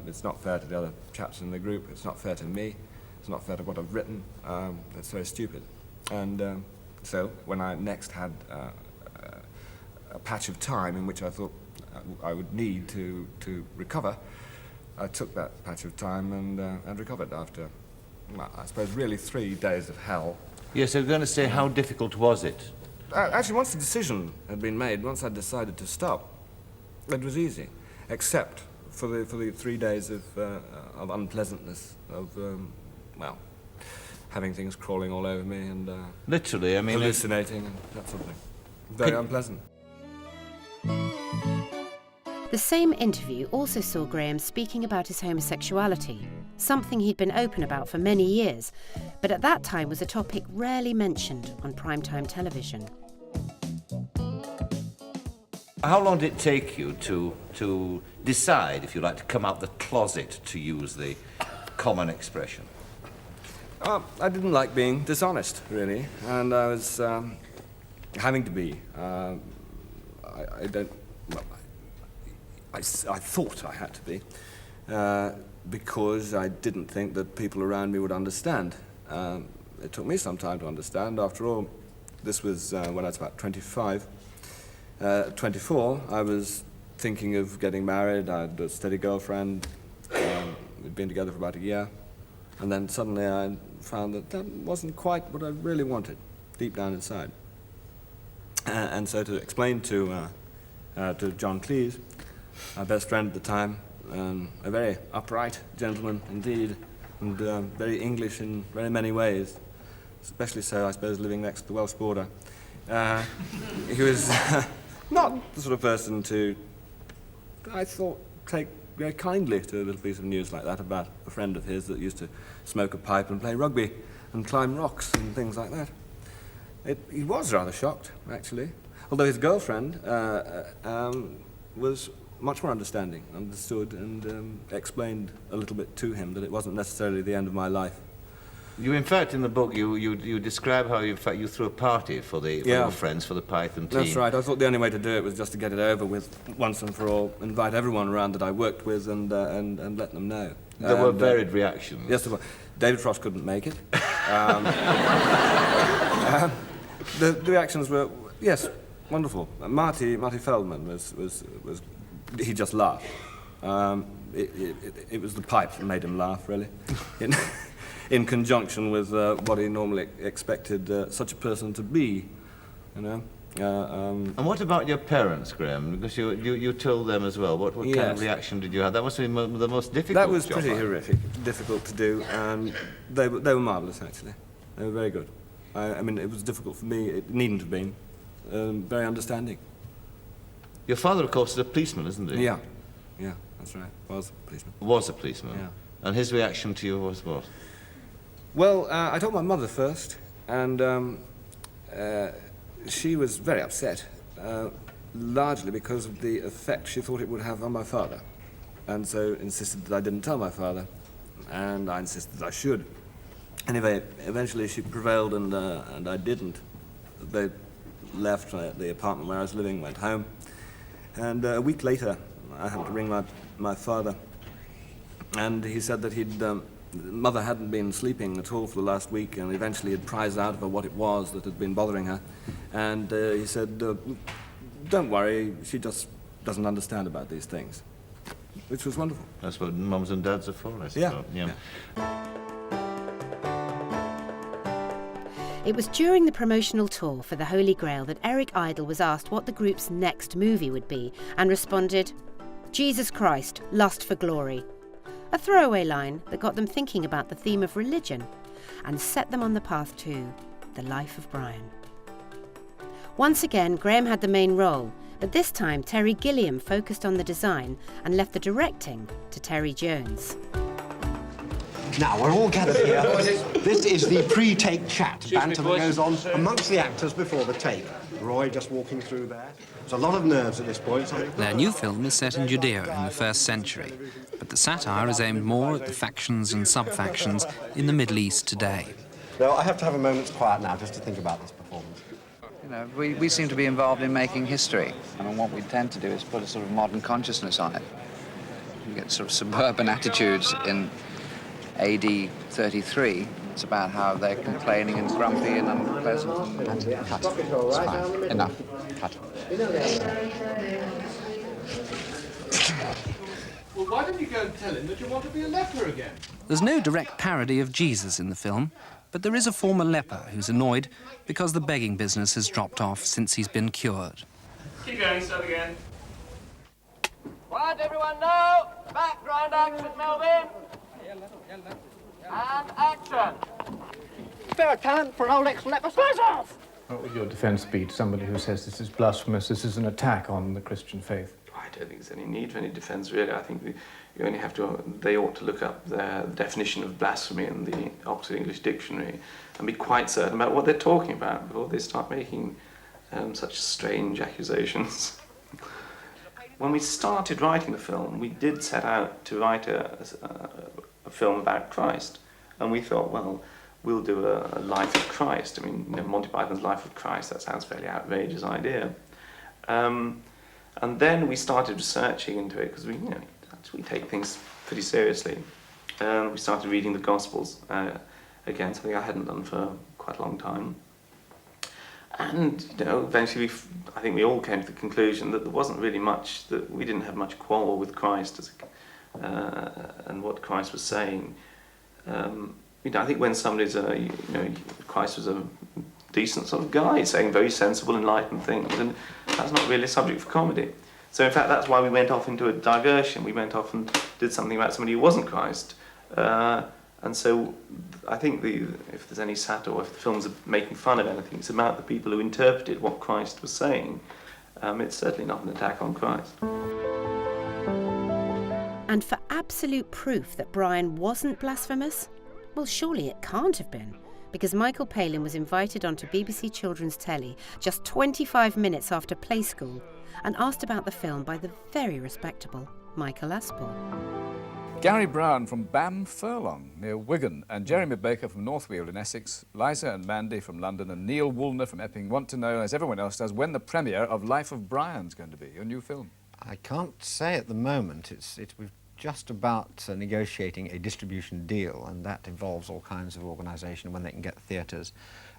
It's not fair to the other chaps in the group, it's not fair to me, it's not fair to what I've written, it's very stupid. And so when I next had a patch of time in which I thought I would need to recover, I took that patch of time and recovered after, well, I suppose, really 3 days of hell. Yes, I was going to say, how difficult was it? Actually, once the decision had been made, once I decided to stop, it was easy, except for the 3 days of unpleasantness, of, well, having things crawling all over me and literally, I mean, hallucinating and that sort of thing. Very unpleasant. The same interview also saw Graham speaking about his homosexuality, something he'd been open about for many years, but at that time was a topic rarely mentioned on primetime television. How long did it take you to decide, if you like, to come out the closet, to use the common expression? I didn't like being dishonest, really, and I was having to be. I thought I had to be, because I didn't think that people around me would understand. It took me some time to understand. After all, this was when I was about 25. At 24, I was thinking of getting married. I had a steady girlfriend. We'd been together for about a year. And then suddenly I found that that wasn't quite what I really wanted, deep down inside. And so to explain to John Cleese, our best friend at the time, a very upright gentleman indeed, and very English in very many ways, especially so, I suppose, living next to the Welsh border. He was not the sort of person to, I thought, take very kindly to a little piece of news like that about a friend of his that used to smoke a pipe and play rugby and climb rocks and things like that. He was rather shocked, actually, although his girlfriend was much more understanding, understood, and explained a little bit to him that it wasn't necessarily the end of my life. You, in fact, in the book, you describe how, in fact, you threw a party for your friends, for the Python team. That's right. I thought the only way to do it was just to get it over with once and for all, invite everyone around that I worked with and let them know. There were varied reactions. Yes, there were. David Frost couldn't make it. The reactions were, yes, wonderful. Marty Feldman was he just laughed. It was the pipe that made him laugh, really. In conjunction with what he normally expected such a person to be, you know. And what about your parents, Graham? Because you told them as well. What kind of reaction did you have? That must have been the most difficult. That was job, pretty horrific, difficult to do, and they were marvellous, actually. They were very good. I mean, it was difficult for me. It needn't have been. Very understanding. Your father, of course, is a policeman, isn't he? Yeah, that's right. Was a policeman. Was a policeman. Yeah. And his reaction to you was what? Well, I told my mother first, and she was very upset, largely because of the effect she thought it would have on my father, and so insisted that I didn't tell my father, and I insisted that I should. Anyway, eventually she prevailed, and I didn't. They left the apartment where I was living, went home, and a week later I happened to ring my father, and he said that Mother hadn't been sleeping at all for the last week, and eventually had prized out of her what it was that had been bothering her. And he said, don't worry, she just doesn't understand about these things. Which was wonderful. That's what mums and dads are for, I suppose. Yeah. It was during the promotional tour for the Holy Grail that Eric Idle was asked what the group's next movie would be, and responded, "Jesus Christ, Lust for Glory." A throwaway line that got them thinking about the theme of religion and set them on the path to The Life of Brian. Once again, Graham had the main role, but this time Terry Gilliam focused on the design and left the directing to Terry Jones. Now, we're all gathered here. This is the pre-take chat, banter that goes on amongst the actors before the take. Roy just walking through there. There's a lot of nerves at this point. Their new film is set in Judea in the 1st century, but the satire is aimed more at the factions and sub-factions in the Middle East today. Now, I have to have a moment's quiet now just to think about this performance. You know, we seem to be involved in making history, and what we tend to do is put a sort of modern consciousness on it. You get sort of suburban attitudes in AD 33. It's about how they're complaining and grumpy and unpleasant. And cut. It's fine. Enough. Cut. Well, why don't you go and tell him that you want to be a leper again? There's no direct parody of Jesus in the film, but there is a former leper who's annoyed because the begging business has dropped off since he's been cured. Keep going, start again. What everyone know? Background action, Melvin. And action. spare a talent for an old ex-leper. Buzz off! What would your defence be to somebody who says this is blasphemous, this is an attack on the Christian faith? I don't think there's any need for any defence, really. I think you only have to. They ought to look up the definition of blasphemy in the Oxford English Dictionary and be quite certain about what they're talking about before they start making such strange accusations. When we started writing the film, we did set out to write a film about Christ, and we thought, well, we'll do a life of Christ. I mean, Monty Python's Life of Christ, that sounds a fairly outrageous idea. And then we started researching into it because we take things pretty seriously. We started reading the Gospels, again, something I hadn't done for quite a long time. And, eventually I think we all came to the conclusion that there wasn't really much, that we didn't have much quarrel with Christ and what Christ was saying. I think when somebody's Christ was a decent sort of guy, saying very sensible, enlightened things, and that's not really a subject for comedy. So in fact, that's why we went off into a diversion. We went off and did something about somebody who wasn't Christ. And so I think if there's any satire, or if the films are making fun of anything, it's about the people who interpreted what Christ was saying. It's certainly not an attack on Christ. And for absolute proof that Brian wasn't blasphemous, well, surely it can't have been, because Michael Palin was invited onto BBC Children's Telly just 25 minutes after Play School and asked about the film by the very respectable Michael Aspel. Gary Brown from Bam Furlong near Wigan, and Jeremy Baker from Northweald in Essex, Liza and Mandy from London, and Neil Woolner from Epping want to know, as everyone else does, when the premiere of Life of Brian's going to be, your new film. I can't say at the moment. We've just about negotiating a distribution deal, and that involves all kinds of organisation when they can get theatres.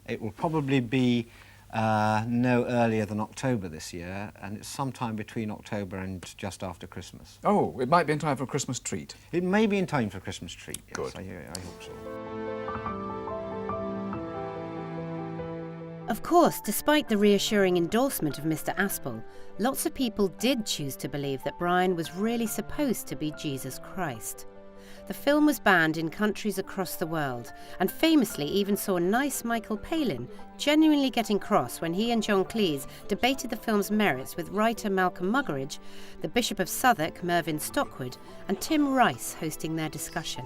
It will probably be no earlier than October this year, and it's sometime between October and just after Christmas. Oh, it might be in time for a Christmas treat. It may be in time for a Christmas treat, yes. Good. I hope so. Of course, despite the reassuring endorsement of Mr. Aspel, lots of people did choose to believe that Brian was really supposed to be Jesus Christ. The film was banned in countries across the world, and famously even saw nice Michael Palin genuinely getting cross when he and John Cleese debated the film's merits with writer Malcolm Muggeridge, the Bishop of Southwark, Mervyn Stockwood, and Tim Rice hosting their discussion.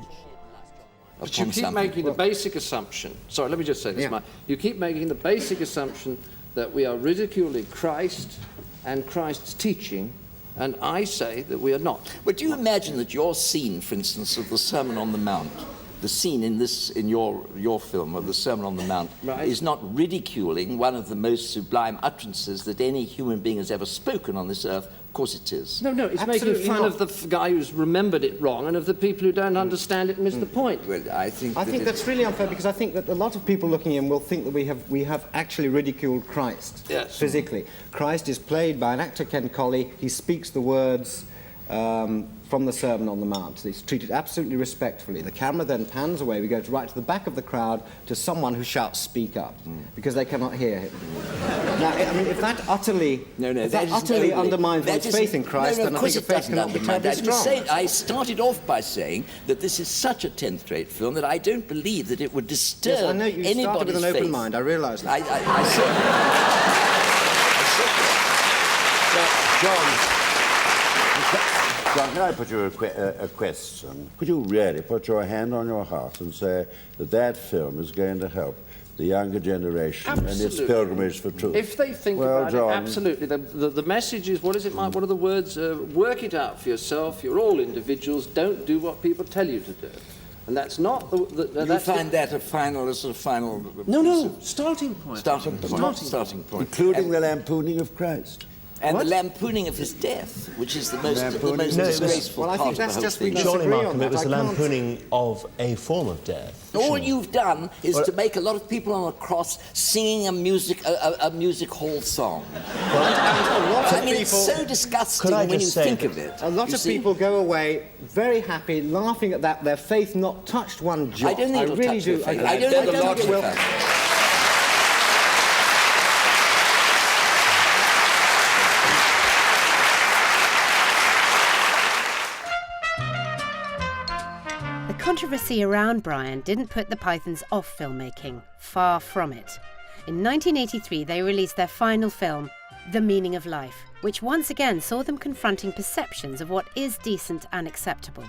But you keep making the basic assumption, sorry, let me just say this, Mike. You keep making the basic assumption that we are ridiculing Christ and Christ's teaching, and I say that we are not. But do you imagine that your scene, for instance, of the Sermon on the Mount, the scene in your film of the Sermon on the Mount, is not ridiculing one of the most sublime utterances that any human being has ever spoken on this earth? Of course it is. No, it's Absolutely making fun not. of the guy who's remembered it wrong and of the people who don't understand it and miss the point. Well, I think that's really unfair, because I think that a lot of people looking in will think that we have actually ridiculed Christ physically. Christ is played by an actor, Ken Colley. He speaks the words from the Sermon on the Mount. He's treated absolutely respectfully. The camera then pans away. We go right to the back of the crowd to someone who shouts, "Speak up," because they cannot hear him. Now, I mean, if that utterly undermines one's faith in Christ, then I think a faith cannot be terribly strong. I started off by saying that this is such a 10th-rate film that I don't believe that it would disturb Yes, I know you anybody's started with an open faith. mind. I realise that. John, can I put you a question? Could you really put your hand on your heart and say that that film is going to help the younger generation in its pilgrimage for truth? If they think about it, absolutely. The message is, what is it, Mike? What are the words? Work it out for yourself. You're all individuals. Don't do what people tell you to do. And that's not you find that a final... No, starting point. Starting point. Including the lampooning of Christ. And the lampooning of his death, which is the most disgraceful part of the whole thing. Surely, Malcolm, it was the lampooning of a form of death. All you've done is to make a lot of people on a cross singing a music hall song. It's so disgusting when you think of it. A lot of people go away very happy, laughing at that, their faith not touched one jot. I don't think it'll touch their faith. I don't think it'll touch their faith. The controversy around Brian didn't put the Pythons off filmmaking, far from it. In 1983, they released their final film, The Meaning of Life, which once again saw them confronting perceptions of what is decent and acceptable.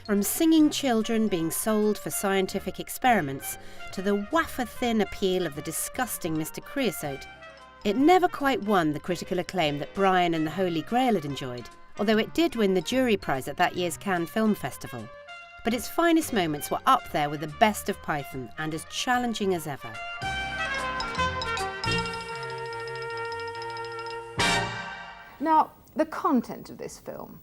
From singing children being sold for scientific experiments to the wafer-thin appeal of the disgusting Mr. Creosote, it never quite won the critical acclaim that Brian and the Holy Grail had enjoyed, although it did win the jury prize at that year's Cannes Film Festival. But its finest moments were up there with the best of Python and as challenging as ever. Now, the content of this film,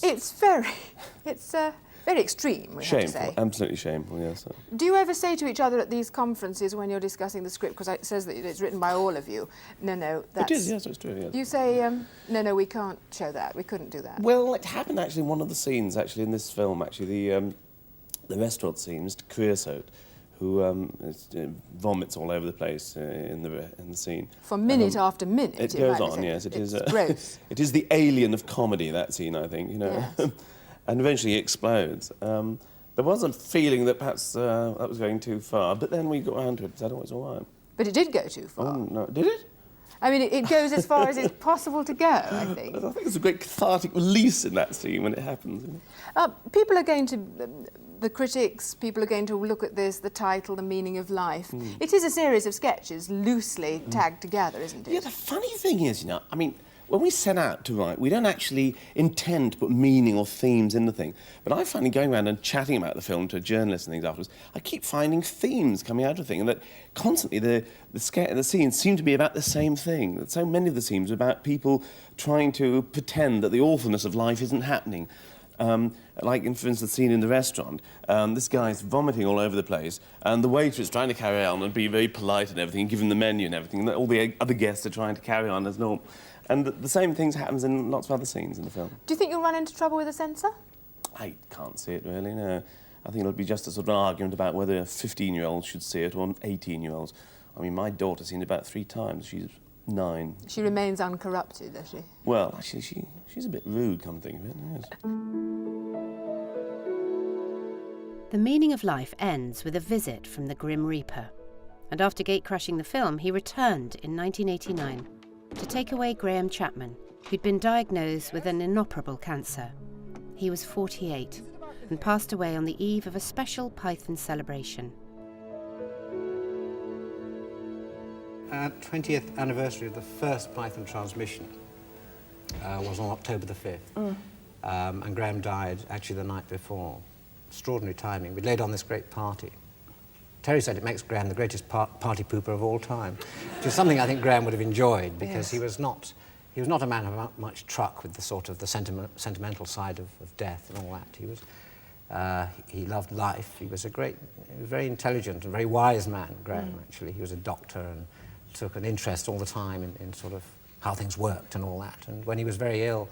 it's very extreme, we have to say. Shameful, absolutely shameful, yes. Do you ever say to each other at these conferences when you're discussing the script, because it says that it's written by all of you, no, that's... It is, yes, it's true, yes. You say, no, we can't show that, we couldn't do that. Well, it happened actually in one of the scenes, actually, in this film, actually, the restaurant scene, Mr. Creosote, who vomits all over the place in the scene. For minute after minute. It goes on, yes. It is gross. It is the alien of comedy, that scene, I think, you know. Yes. And eventually he explodes. There was a feeling that perhaps that was going too far, but then we got around to it and said, oh, it's all right. But it did go too far. Oh, no, did it? I mean, it goes as far as it's possible to go, I think. I think there's a great cathartic release in that scene when it happens. You know? People are going to... the critics, people are going to look at this, the title, The Meaning of Life. It is a series of sketches loosely tagged together, isn't it? Yeah, the funny thing is, you know, I mean, when we set out to write, we don't actually intend to put meaning or themes in the thing. But I find going around and chatting about the film to journalists and things afterwards, I keep finding themes coming out of the thing, and that constantly the scenes seem to be about the same thing. That so many of the scenes are about people trying to pretend that the awfulness of life isn't happening. Like, for instance, the scene in the restaurant, this guy's vomiting all over the place, and the waiter is trying to carry on and be very polite and everything, give him the menu and everything, and all the other guests are trying to carry on as normal. And the same things happens in lots of other scenes in the film. Do you think you'll run into trouble with a censor? I can't see it, really, no. I think it'll be just a sort of an argument about whether 15-year-olds should see it or 18-year-olds. I mean, my daughter's seen it about 3 times. She's 9. She remains uncorrupted, does she? Well, actually, she's a bit rude, come to think of it, yes. The Meaning of Life ends with a visit from the Grim Reaper. And after gate-crashing the film, he returned in 1989 to take away Graham Chapman, who'd been diagnosed with an inoperable cancer. He was 48 and passed away on the eve of a special Python celebration. 20th anniversary of the first Python transmission was on October the 5th. And Graham died actually the night before. Extraordinary timing. We'd laid on this great party. Terry said it makes Graham the greatest party pooper of all time, which is something I think Graham would have enjoyed, because he was not a man of much truck with the sort of the sentimental side of death and all that. He loved life. He was very intelligent and very wise man, Graham, actually. He was a doctor and took an interest all the time in sort of how things worked and all that. And when he was very ill,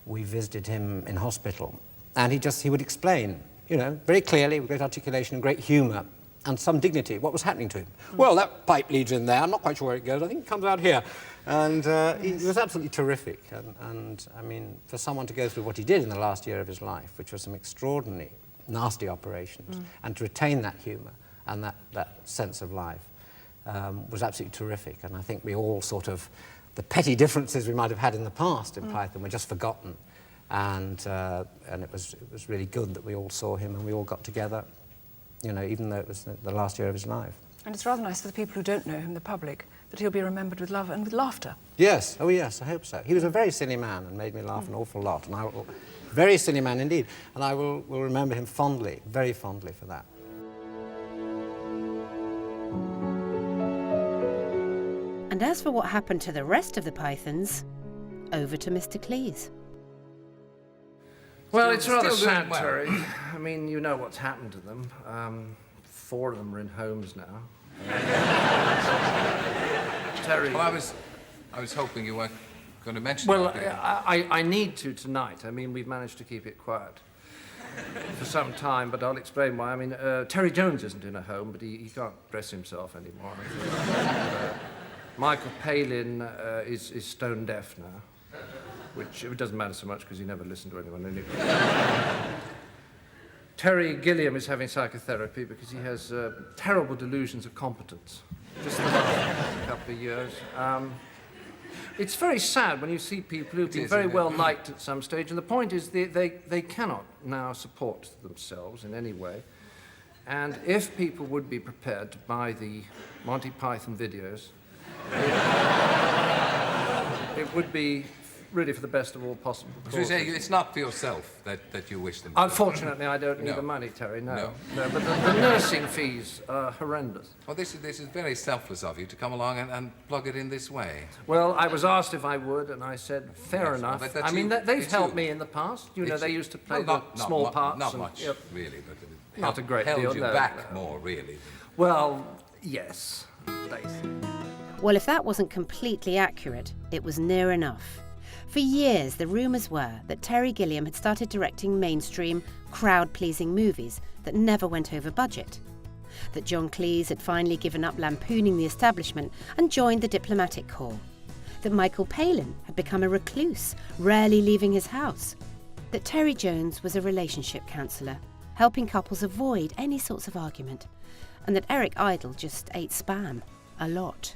we visited him in hospital, and he would explain, you know, very clearly, with great articulation and great humour, and some dignity, what was happening to him. Well, that pipe leads in there. I'm not quite sure where it goes. I think it comes out here. And he was absolutely terrific. And, I mean, for someone to go through what he did in the last year of his life, which was some extraordinary, nasty operations, and to retain that humour and that sense of life was absolutely terrific. And I think we all sort of, the petty differences we might have had in the past in Python were just forgotten. And it was really good that we all saw him and we all got together, you know, even though it was the last year of his life. And it's rather nice for the people who don't know him, the public, that he'll be remembered with love and with laughter. Yes, oh yes, I hope so. He was a very silly man and made me laugh an awful lot. And very silly man indeed. And I will remember him fondly, very fondly for that. And as for what happened to the rest of the Pythons, over to Mr. Cleese. Well, it's rather Still doing sad, well. Terry. I mean, you know what's happened to them. 4 of them are in homes now. Terry. Well, I was hoping you weren't going to mention Well, that. I need to tonight. I mean, we've managed to keep it quiet for some time, but I'll explain why. I mean, Terry Jones isn't in a home, but he can't dress himself anymore. Michael Palin is stone deaf now, which it doesn't matter so much because he never listened to anyone anyway. Terry Gilliam is having psychotherapy because he has terrible delusions of competence. Just the last couple of years. It's very sad when you see people who've been very well liked at some stage, and the point is they cannot now support themselves in any way. And if people would be prepared to buy the Monty Python videos, it would be really for the best of all possible causes. So you say it's not for yourself that you wish them to. Unfortunately, I don't need the money, Terry, no. But the nursing fees are horrendous. Well, this is very selfless of you to come along and plug it in this way. Well, I was asked if I would, and I said, fair enough. I mean, they've helped me in the past. You know, they used to play small parts. Not much, really, but not a great deal. Held you back more, really. Well, yes, basically. Well, if that wasn't completely accurate, it was near enough. For years, the rumours were that Terry Gilliam had started directing mainstream, crowd-pleasing movies that never went over budget. That John Cleese had finally given up lampooning the establishment and joined the diplomatic corps. That Michael Palin had become a recluse, rarely leaving his house. That Terry Jones was a relationship counsellor, helping couples avoid any sorts of argument. And that Eric Idle just ate spam. A lot.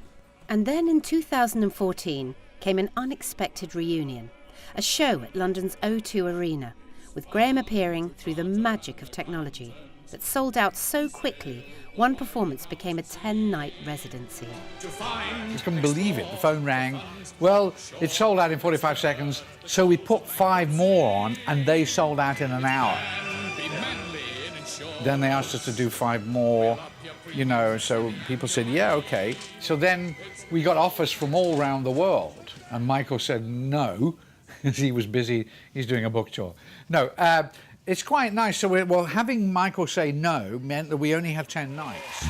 And then in 2014, came an unexpected reunion, a show at London's O2 Arena, with Graham appearing through the magic of technology that sold out so quickly, one performance became a 10-night residency. I couldn't believe it. The phone rang. Well, it sold out in 45 seconds, so we put 5 more on, and they sold out in an hour. Then they asked us to do 5 more, you know, so people said, yeah, okay. So then we got offers from all around the world. And Michael said no, because he was busy, he's doing a book tour. No, it's quite nice. So having Michael say no meant that we only have 10 nights.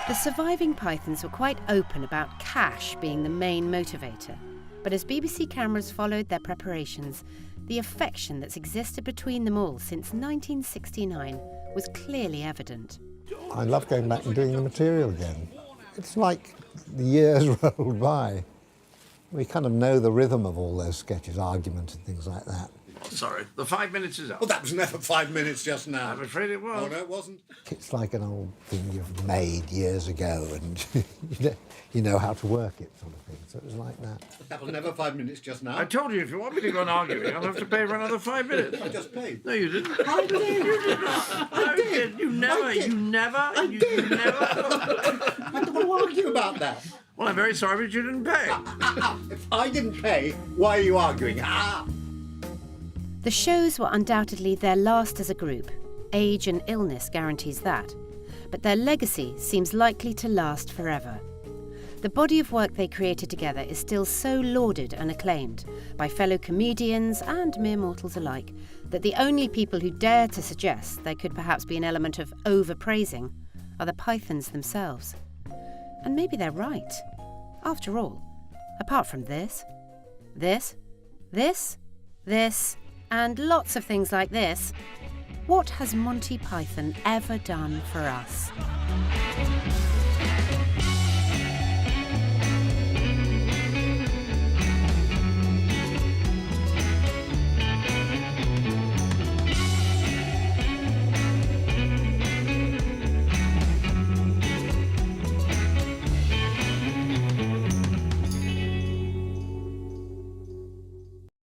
The surviving Pythons were quite open about cash being the main motivator. But as BBC cameras followed their preparations, the affection that's existed between them all since 1969 was clearly evident. I love going back and doing the material again. It's like the years rolled by. We kind of know the rhythm of all those sketches, argument and things like that. Sorry, the 5 minutes is up. Well, that was never 5 minutes just now. I'm afraid it was. Oh, no, it wasn't. It's like an old thing you've made years ago and you know how to work it, sort of thing. So it was like that. That was never 5 minutes just now. I told you, if you want me to go on arguing, I'll have to pay for another 5 minutes. I just paid. No, you didn't. I did. You did not. I did. You never. I don't want to argue about that. Well, I'm very sorry, but you didn't pay. If I didn't pay, why are you arguing? The shows were undoubtedly their last as a group. Age and illness guarantees that. But their legacy seems likely to last forever. The body of work they created together is still so lauded and acclaimed by fellow comedians and mere mortals alike that the only people who dare to suggest there could perhaps be an element of overpraising are the Pythons themselves. And maybe they're right. After all, apart from this, and lots of things like this, what has Monty Python ever done for us?